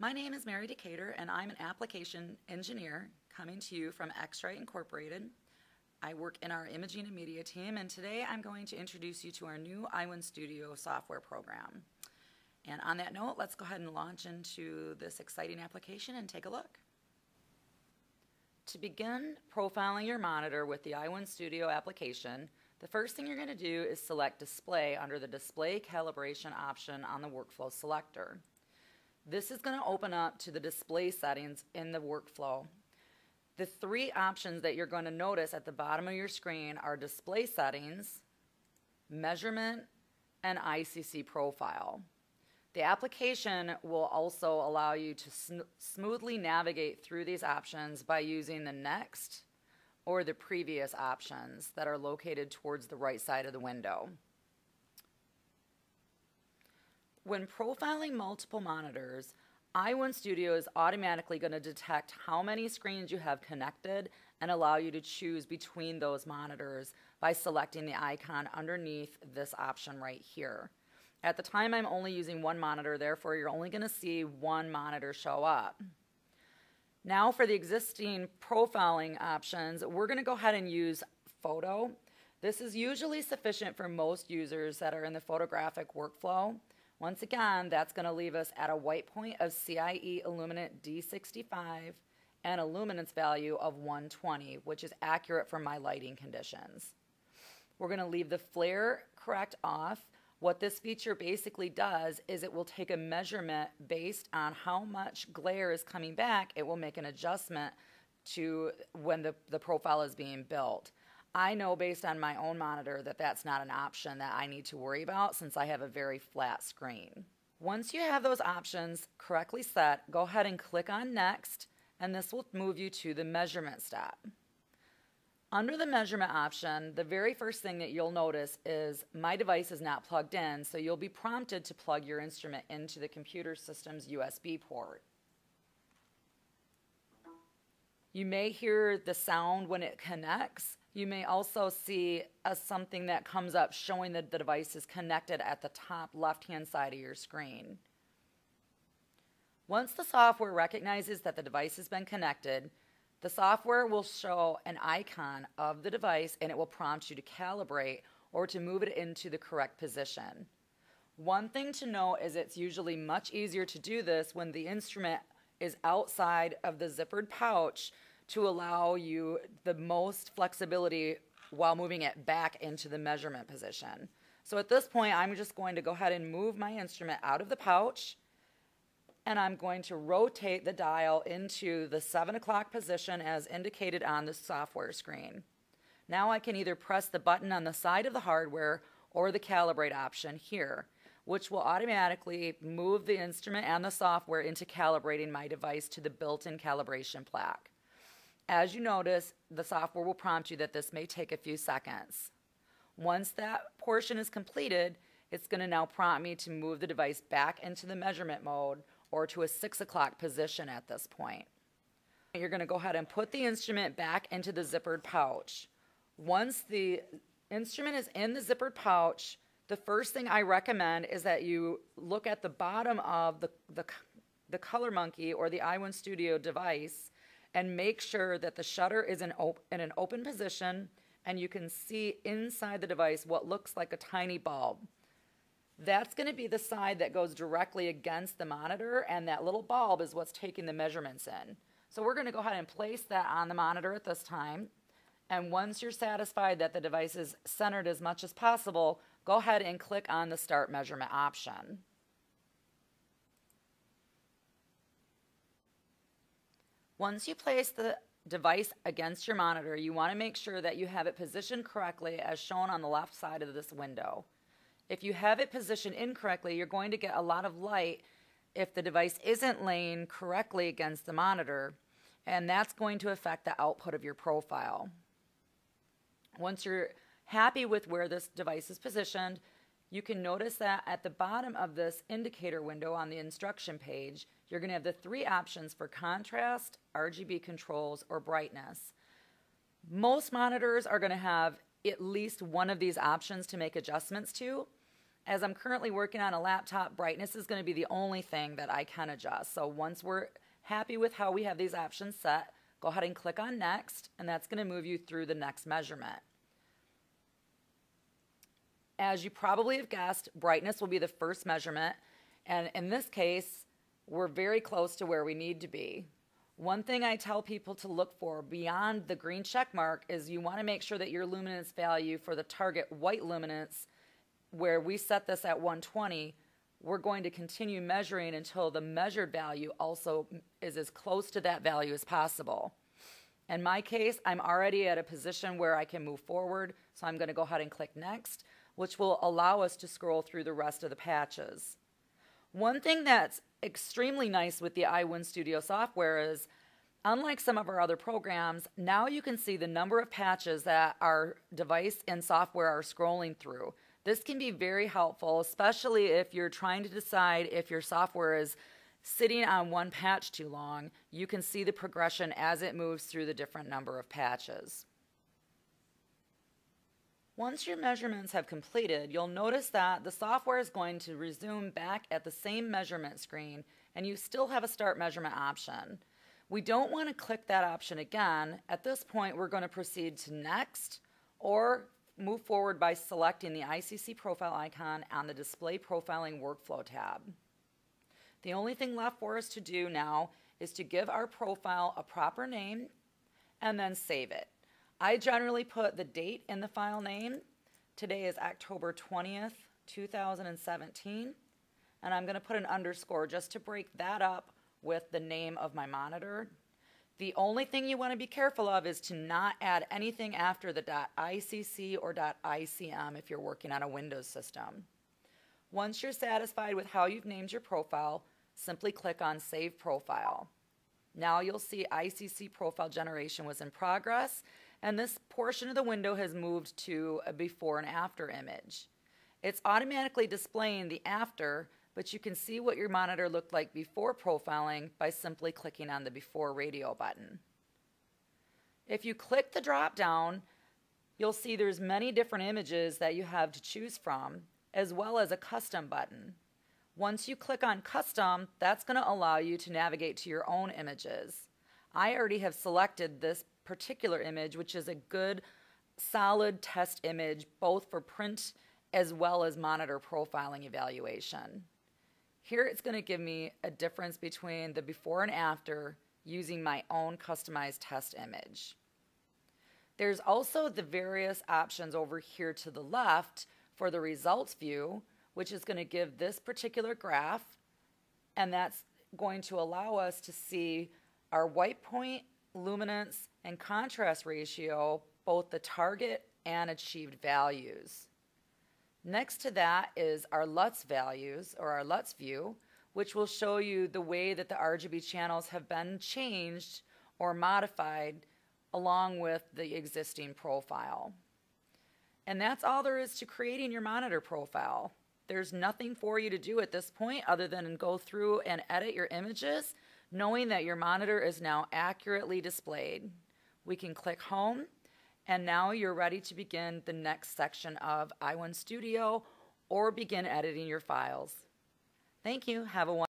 My name is Mary Decatur, and I'm an application engineer coming to you from X-Rite Incorporated. I work in our imaging and media team, and today I'm going to introduce you to our new i1Studio software program. And on that note, let's go ahead and launch into this exciting application and take a look. To begin profiling your monitor with the i1Studio application, the first thing you're going to do is select Display under the Display Calibration option on the workflow selector. This is going to open up to the display settings in the workflow. The three options that you're going to notice at the bottom of your screen are Display Settings, Measurement, and ICC Profile. The application will also allow you to smoothly navigate through these options by using the next or the previous options that are located towards the right side of the window. When profiling multiple monitors, i1Studio is automatically going to detect how many screens you have connected and allow you to choose between those monitors by selecting the icon underneath this option right here. At the time, I'm only using one monitor, therefore you're only going to see one monitor show up. Now for the existing profiling options, we're going to go ahead and use Photo. This is usually sufficient for most users that are in the photographic workflow. Once again, that's going to leave us at a white point of CIE Illuminate D65 and a luminance value of 120, which is accurate for my lighting conditions. We're going to leave the flare correct off. What this feature basically does is it will take a measurement based on how much glare is coming back. It will make an adjustment to when the profile is being built. I know based on my own monitor that that's not an option that I need to worry about since I have a very flat screen. Once you have those options correctly set, go ahead and click on Next, and this will move you to the measurement step. Under the measurement option, the very first thing that you'll notice is my device is not plugged in, so you'll be prompted to plug your instrument into the computer system's USB port. You may hear the sound when it connects. You may also see something that comes up showing that the device is connected at the top left-hand side of your screen. Once the software recognizes that the device has been connected, the software will show an icon of the device and it will prompt you to calibrate or to move it into the correct position. One thing to note is it's usually much easier to do this when the instrument is outside of the zippered pouch to allow you the most flexibility while moving it back into the measurement position. So at this point, I'm just going to go ahead and move my instrument out of the pouch, and I'm going to rotate the dial into the 7 o'clock position as indicated on the software screen. Now I can either press the button on the side of the hardware or the calibrate option here, which will automatically move the instrument and the software into calibrating my device to the built-in calibration plaque. As you notice, the software will prompt you that this may take a few seconds. Once that portion is completed, it's going to now prompt me to move the device back into the measurement mode or to a 6 o'clock position at this point. You're going to go ahead and put the instrument back into the zippered pouch. Once the instrument is in the zippered pouch, the first thing I recommend is that you look at the bottom of the Color Monkey or the i1Studio device and make sure that the shutter is in an open position and you can see inside the device what looks like a tiny bulb. That's going to be the side that goes directly against the monitor, and that little bulb is what's taking the measurements in. So we're going to go ahead and place that on the monitor at this time. And once you're satisfied that the device is centered as much as possible, go ahead and click on the Start Measurement option. Once you place the device against your monitor, you want to make sure that you have it positioned correctly as shown on the left side of this window. If you have it positioned incorrectly, you're going to get a lot of light if the device isn't laying correctly against the monitor, and that's going to affect the output of your profile. Once you're happy with where this device is positioned, you can notice that at the bottom of this indicator window on the instruction page, you're going to have the three options for contrast, RGB controls, or brightness. Most monitors are going to have at least one of these options to make adjustments to. As I'm currently working on a laptop, brightness is going to be the only thing that I can adjust. So once we're happy with how we have these options set, go ahead and click on Next, and that's going to move you through the next measurement. As you probably have guessed, brightness will be the first measurement, and in this case, we're very close to where we need to be. One thing I tell people to look for beyond the green check mark is you want to make sure that your luminance value for the target white luminance, where we set this at 120, we're going to continue measuring until the measured value also is as close to that value as possible. In my case, I'm already at a position where I can move forward, so I'm going to go ahead and click Next, which will allow us to scroll through the rest of the patches. One thing that's extremely nice with the i1Studio software is, unlike some of our other programs, now you can see the number of patches that our device and software are scrolling through. This can be very helpful, especially if you're trying to decide if your software is sitting on one patch too long. You can see the progression as it moves through the different number of patches. Once your measurements have completed, you'll notice that the software is going to resume back at the same measurement screen, and you still have a Start Measurement option. We don't want to click that option again. At this point, we're going to proceed to Next, or move forward by selecting the ICC profile icon on the Display Profiling Workflow tab. The only thing left for us to do now is to give our profile a proper name and then save it. I generally put the date in the file name. Today is October 20th, 2017, and I'm going to put an underscore just to break that up with the name of my monitor. The only thing you want to be careful of is to not add anything after the .icc or .icm if you're working on a Windows system. Once you're satisfied with how you've named your profile, simply click on Save Profile. Now you'll see ICC profile generation was in progress, and this portion of the window has moved to a before and after image. It's automatically displaying the after, but you can see what your monitor looked like before profiling by simply clicking on the Before Radio button. If you click the drop down, you'll see there's many different images that you have to choose from, as well as a custom button. Once you click on Custom, that's going to allow you to navigate to your own images. I already have selected this particular image, which is a good, solid test image, both for print as well as monitor profiling evaluation. Here it's going to give me a difference between the before and after using my own customized test image. There's also the various options over here to the left for the results view, which is going to give this particular graph, and that's going to allow us to see our white point, luminance, and contrast ratio, both the target and achieved values. Next to that is our LUTs values, or our LUTs view, which will show you the way that the RGB channels have been changed or modified along with the existing profile. And that's all there is to creating your monitor profile. There's nothing for you to do at this point other than go through and edit your images, knowing that your monitor is now accurately displayed. We can click Home, and now you're ready to begin the next section of i1Studio or begin editing your files. Thank you. Have a wonderful day.